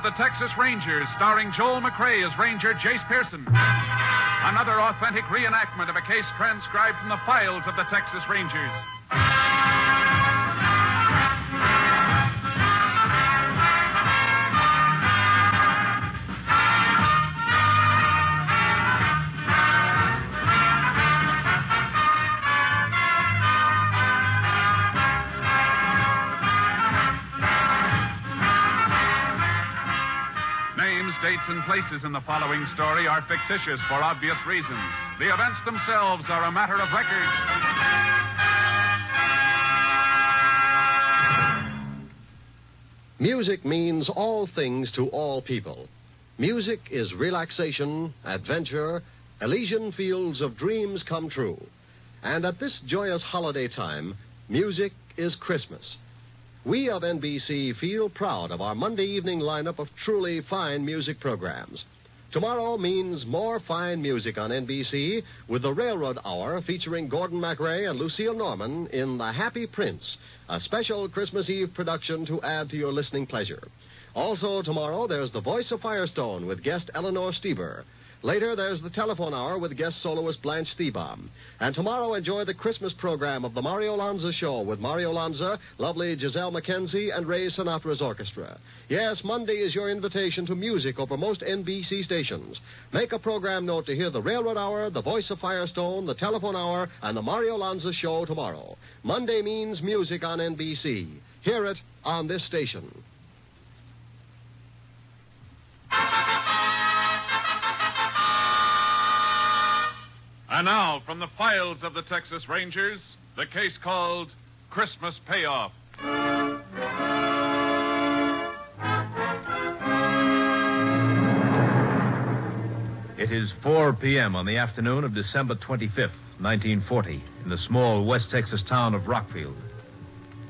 the Texas Rangers, starring Joel McRae as Ranger Jace Pearson. Another authentic reenactment of a case transcribed from the files of the Texas Rangers. Dates and places in the following story are fictitious for obvious reasons. The events themselves are a matter of record. Music means all things to all people. Music is relaxation, adventure, Elysian fields of dreams come true. And at this joyous holiday time, music is Christmas. We of NBC feel proud of our Monday evening lineup of truly fine music programs. Tomorrow means more fine music on NBC with the Railroad Hour featuring Gordon MacRae and Lucille Norman in The Happy Prince, a special Christmas Eve production to add to your listening pleasure. Also tomorrow, there's The Voice of Firestone with guest Eleanor Stieber. Later, there's the Telephone Hour with guest soloist Blanche Thiebaum. And tomorrow, enjoy the Christmas program of the Mario Lanza Show with Mario Lanza, lovely Giselle McKenzie, and Ray Sinatra's orchestra. Yes, Monday is your invitation to music over most NBC stations. Make a program note to hear the Railroad Hour, the Voice of Firestone, the Telephone Hour, and the Mario Lanza Show tomorrow. Monday means music on NBC. Hear it on this station. And now, from the files of the Texas Rangers, the case called Christmas Payoff. It is 4 p.m. on the afternoon of December 25th, 1940, in the small West Texas town of Rockfield.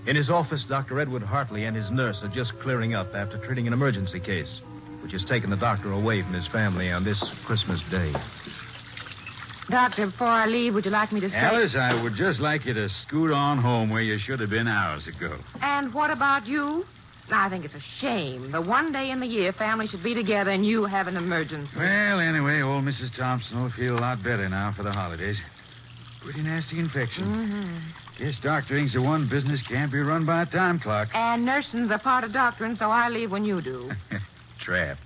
In his office, Dr. Edward Hartley and his nurse are just clearing up after treating an emergency case, which has taken the doctor away from his family on this Christmas Day. Doctor, before I leave, would you like me to stay? Alice, I would just like you to scoot on home where you should have been hours ago. And what about you? I think it's a shame. The one day in the year families should be together and you have an emergency. Well, anyway, old Mrs. Thompson will feel a lot better now for the holidays. Pretty nasty infection. Mm-hmm. Guess doctoring's the one business can't be run by a time clock. And nursing's a part of doctoring, so I leave when you do. Trapped.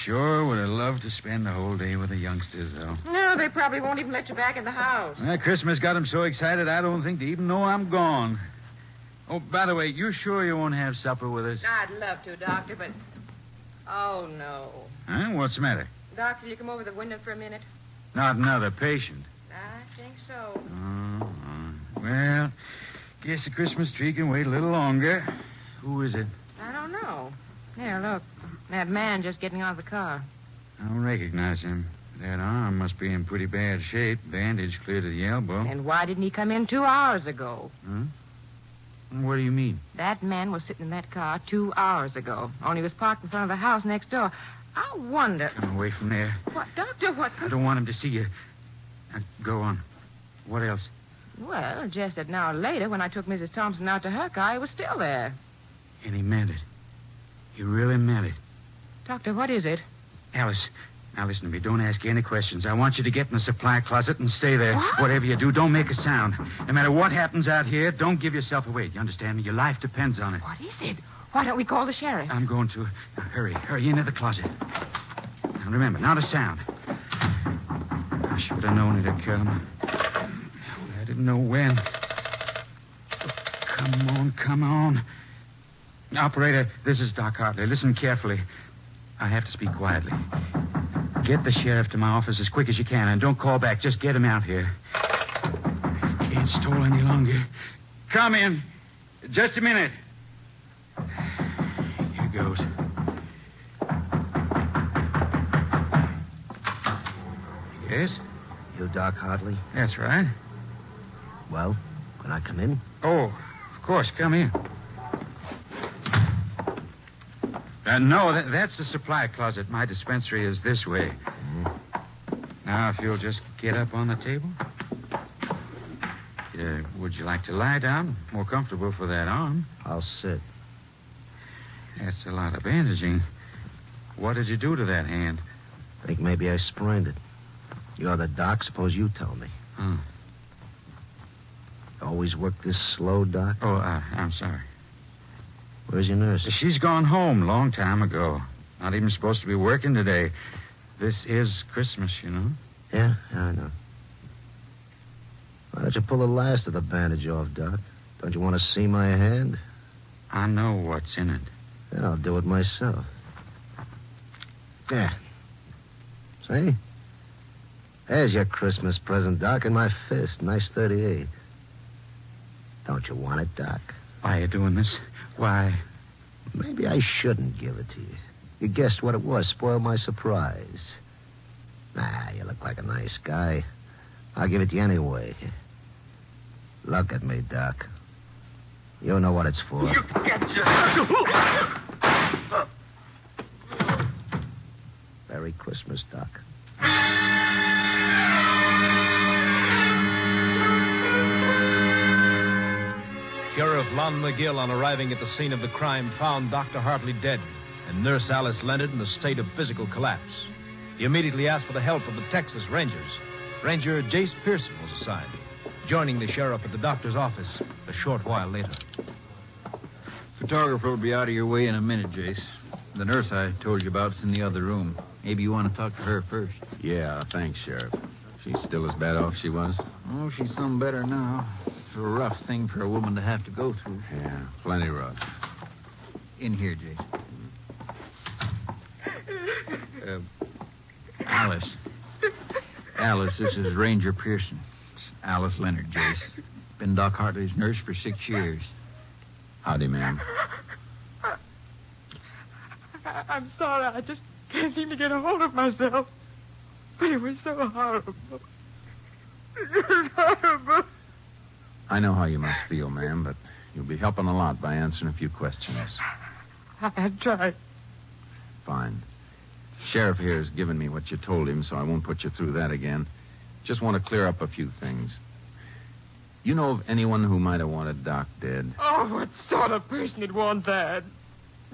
Sure would have loved to spend the whole day with the youngsters, though. No, they probably won't even let you back in the house. Christmas got them so excited I don't think they even know I'm gone. Oh, by the way, you sure you won't have supper with us? I'd love to, Doctor, but... Oh, no. Huh? What's the matter? Doctor, you come over the window for a minute? Not another patient. I think so. Well, guess the Christmas tree can wait a little longer. Who is it? I don't know. Here, look. That man just getting out of the car. I don't recognize him. That arm must be in pretty bad shape. Bandage clear to the elbow. And why didn't he come in 2 hours ago? Huh? What do you mean? That man was sitting in that car 2 hours ago. Only was parked in front of the house next door. I wonder... Come away from there. What, Doctor, what... I don't want him to see you. Now, go on. What else? Well, just an hour later, when I took Mrs. Thompson out to her car, he was still there. And he meant it. He really meant it. Doctor, what is it? Alice, now listen to me. Don't ask any questions. I want you to get in the supply closet and stay there. What? Whatever you do, don't make a sound. No matter what happens out here, don't give yourself away. You understand me? Your life depends on it. What is it? Why don't we call the sheriff? I'm going to. Now, hurry into the closet. Now, remember, not a sound. I should have known it'd come. I didn't know when. Oh, come on. Operator, this is Doc Hartley. Listen carefully. I have to speak quietly. Get the sheriff to my office as quick as you can, and don't call back. Just get him out here. Can't stall any longer. Come in. Just a minute. Here goes. Yes? You Doc Hartley? That's right. Well, can I come in? Oh, of course. Come in. No, that's the supply closet. My dispensary is this way. Now, if you'll just get up on the table. Would you like to lie down? More comfortable for that arm. I'll sit. That's a lot of bandaging. What did you do to that hand? Think maybe I sprained it. You're the doc. Suppose you tell me. Always work this slow, Doc? Oh, I'm sorry. Where's your nurse? She's gone home long time ago. Not even supposed to be working today. This is Christmas, you know. Yeah, I know. Why don't you pull the last of the bandage off, Doc? Don't you want to see my hand? I know what's in it. Then I'll do it myself. Yeah. See? There's your Christmas present, Doc, in my fist. Nice 38. Don't you want it, Doc? Why are you doing this? Why? Maybe I shouldn't give it to you. You guessed what it was. Spoiled my surprise. Nah, you look like a nice guy. I'll give it to you anyway. Look at me, Doc. You know what it's for. You get your... Merry Christmas, Doc. Sheriff Lon McGill, on arriving at the scene of the crime, found Dr. Hartley dead and Nurse Alice Leonard in a state of physical collapse. He immediately asked for the help of the Texas Rangers. Ranger Jace Pearson was assigned, joining the sheriff at the doctor's office a short while later. Photographer will be out of your way in a minute, Jace. The nurse I told you about is in the other room. Maybe you want to talk to her first. Yeah, thanks, Sheriff. She's still as bad off as she was? Oh, she's some better now. It's a rough thing for a woman to have to go through. Yeah, plenty rough. In here, Jace. Alice. Alice, this is Ranger Pearson. It's Alice Leonard, Jace. Been Doc Hartley's nurse for 6 years. Howdy, ma'am. I'm sorry. I just can't seem to get a hold of myself. But it was so horrible. It was horrible. I know how you must feel, ma'am, but you'll be helping a lot by answering a few questions. I tried. Fine. Sheriff here has given me what you told him, so I won't put you through that again. Just want to clear up a few things. You know of anyone who might have wanted Doc dead? Oh, what sort of person would want that?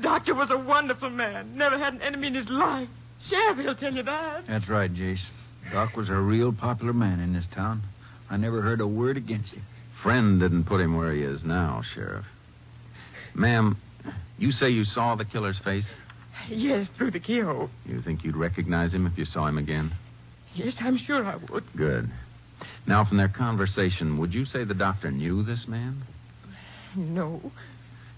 Doctor was a wonderful man. Never had an enemy in his life. Sheriff, he'll tell you that. That's right, Jace. Doc was a real popular man in this town. I never heard a word against him. Friend didn't put him where he is now, Sheriff. Ma'am, you say you saw the killer's face? Yes, through the keyhole. You think you'd recognize him if you saw him again? Yes, I'm sure I would. Good. Now, from their conversation, would you say the doctor knew this man? No.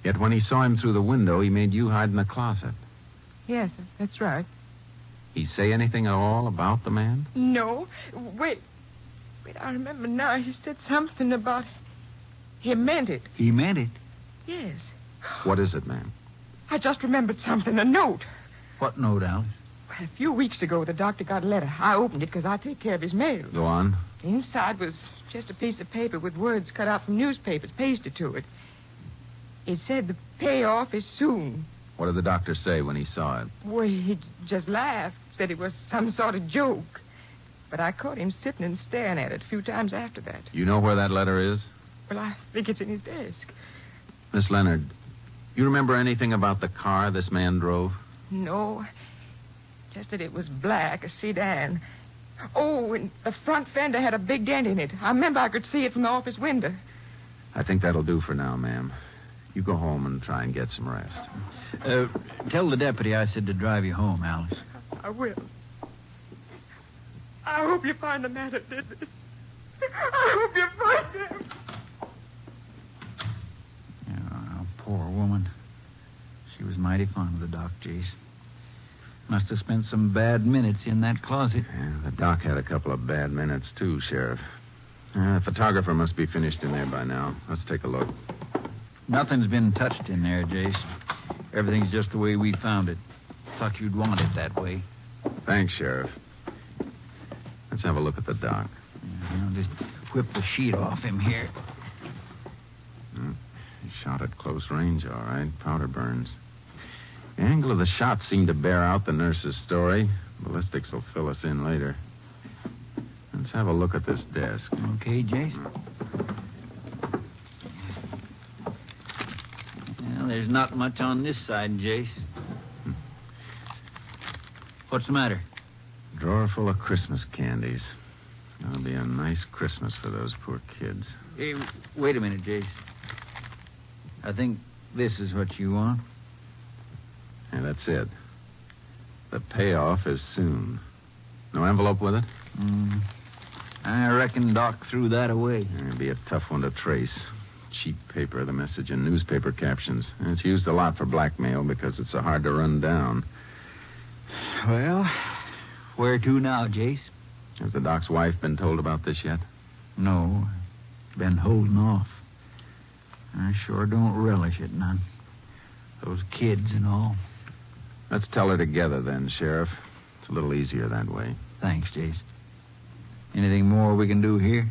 Yet when he saw him through the window, he made you hide in the closet. Yes, that's right. He say anything at all about the man? No. Wait, I remember now. He said something about... He meant it. He meant it? Yes. What is it, ma'am? I just remembered something. A note. What note, Alice? Well, a few weeks ago, the doctor got a letter. I opened it because I take care of his mail. Go on. Inside was just a piece of paper with words cut out from newspapers pasted to it. It said the payoff is soon. What did the doctor say when he saw it? Well, he just laughed, said it was some sort of joke. But I caught him sitting and staring at it a few times after that. You know where that letter is? Well, I think it's in his desk. Miss Leonard, you remember anything about the car this man drove? No, just that it was black, a sedan. Oh, and the front fender had a big dent in it. I remember I could see it from the office window. I think that'll do for now, ma'am. You go home and try and get some rest. Tell the deputy I said to drive you home, Alice. I will. I hope you find the man that did this. I hope you find him. Oh, poor woman. She was mighty fond of the doc, Jace. Must have spent some bad minutes in that closet. Yeah, the doc had a couple of bad minutes, too, Sheriff. The photographer must be finished in there by now. Let's take a look. Nothing's been touched in there, Jace. Everything's just the way we found it. Thought you'd want it that way. Thanks, Sheriff. Let's have a look at the doc. I'll just whip the sheet off him here. He shot at close range, all right. Powder burns. The angle of the shot seemed to bear out the nurse's story. Ballistics will fill us in later. Let's have a look at this desk. Okay, Jace? Well, there's not much on this side, Jace. What's the matter? Drawer full of Christmas candies. That'll be a nice Christmas for those poor kids. Hey, wait a minute, Jace. I think this is what you want. Yeah, that's it. The payoff is soon. No envelope with it? I reckon Doc threw that away. It'd be a tough one to trace. Cheap paper, the message in newspaper captions. And it's used a lot for blackmail because it's so hard to run down. Well, where to now, Jace? Has the doc's wife been told about this yet? No. Been holding off. I sure don't relish it none. Those kids and all. Let's tell her together then, Sheriff. It's a little easier that way. Thanks, Jace. Anything more we can do here?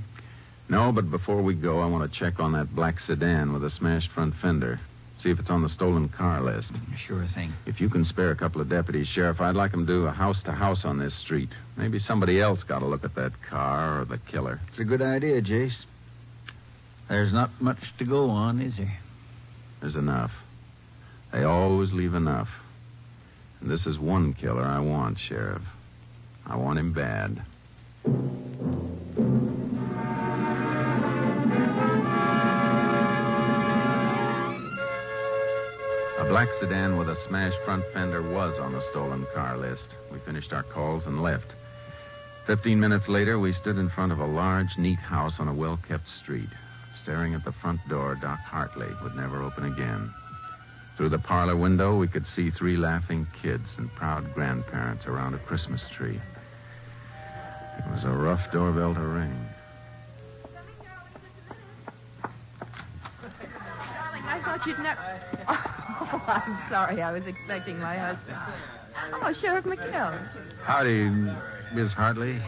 No, but before we go, I want to check on that black sedan with a smashed front fender. See if it's on the stolen car list. Sure thing. If you can spare a couple of deputies, Sheriff, I'd like them to do a house-to-house on this street. Maybe somebody else got a look at that car or the killer. It's a good idea, Jace. There's not much to go on, is there? There's enough. They always leave enough. And this is one killer I want, Sheriff. I want him bad. A black sedan with a smashed front fender was on the stolen car list. We finished our calls and left. 15 minutes later, we stood in front of a large, neat house on a well-kept street. Staring at the front door, Doc Hartley would never open again. Through the parlor window, we could see 3 laughing kids and proud grandparents around a Christmas tree. It was a rough doorbell to ring. Darling, I thought you'd never... Oh, I'm sorry. I was expecting my husband. Oh, Sheriff McGill. Howdy, Miss Hartley.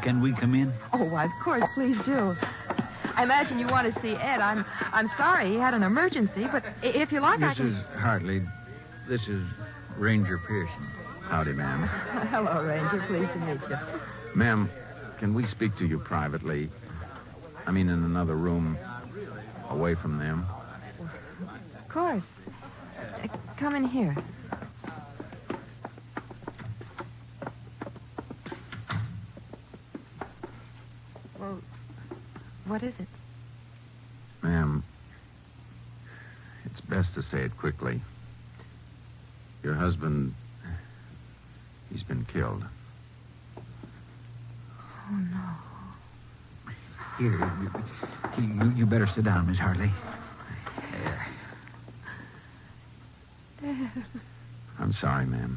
Can we come in? Oh, why, of course. Please do. I imagine you want to see Ed. I'm sorry. He had an emergency, but if you like, I can... Mrs. Hartley, this is Ranger Pearson. Howdy, ma'am. Hello, Ranger. Pleased to meet you. Ma'am, can we speak to you privately? I mean, in another room, away from them. Of course. Come in here. Well, what is it? Ma'am, it's best to say it quickly. Your husband, he's been killed. Oh, no. Here, you better sit down, Miss Hartley. There. I'm sorry, ma'am.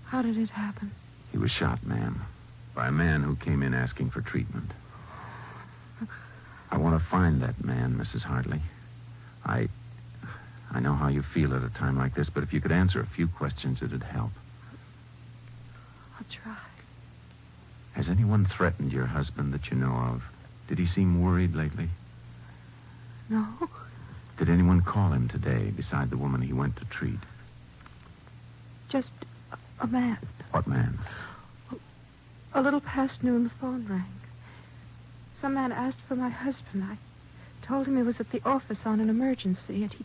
How did it happen? He was shot, ma'am, by a man who came in asking for treatment. I want to find that man, Mrs. Hartley. I know how you feel at a time like this, but if you could answer a few questions, it'd help. I'll try. Has anyone threatened your husband that you know of? Did he seem worried lately? No. Did anyone call him today beside the woman he went to treat? Just a man. What man? A little past noon, the phone rang. Some man asked for my husband. I told him he was at the office on an emergency, and he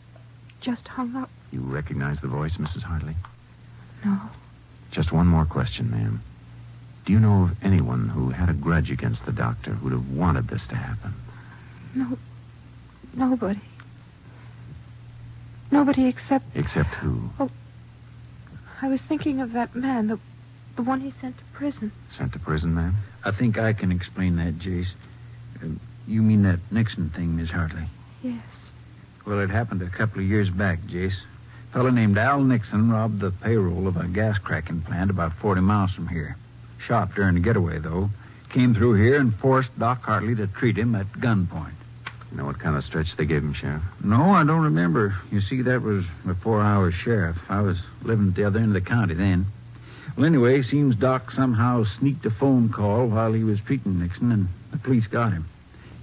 just hung up. You recognize the voice, Mrs. Hartley? No. Just one more question, ma'am. Do you know of anyone who had a grudge against the doctor who'd have wanted this to happen? No. Nobody. Nobody except... Except who? Oh, I was thinking of that man, the one he sent to prison. Sent to prison, ma'am? I think I can explain that, Jace. You mean that Nixon thing, Miss Hartley? Yes. Well, it happened a couple of years back, Jace. A fellow named Al Nixon robbed the payroll of a gas cracking plant about 40 miles from here. Shot during the getaway, though. Came through here and forced Doc Hartley to treat him at gunpoint. You know what kind of stretch they gave him, Sheriff? No, I don't remember. You see, that was before I was sheriff. I was living at the other end of the county then. Well, anyway, seems Doc somehow sneaked a phone call while he was treating Nixon, and the police got him.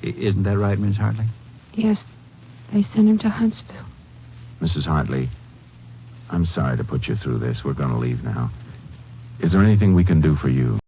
Isn't that right, Miss Hartley? Yes. They sent him to Huntsville. Mrs. Hartley, I'm sorry to put you through this. We're going to leave now. Is there anything we can do for you?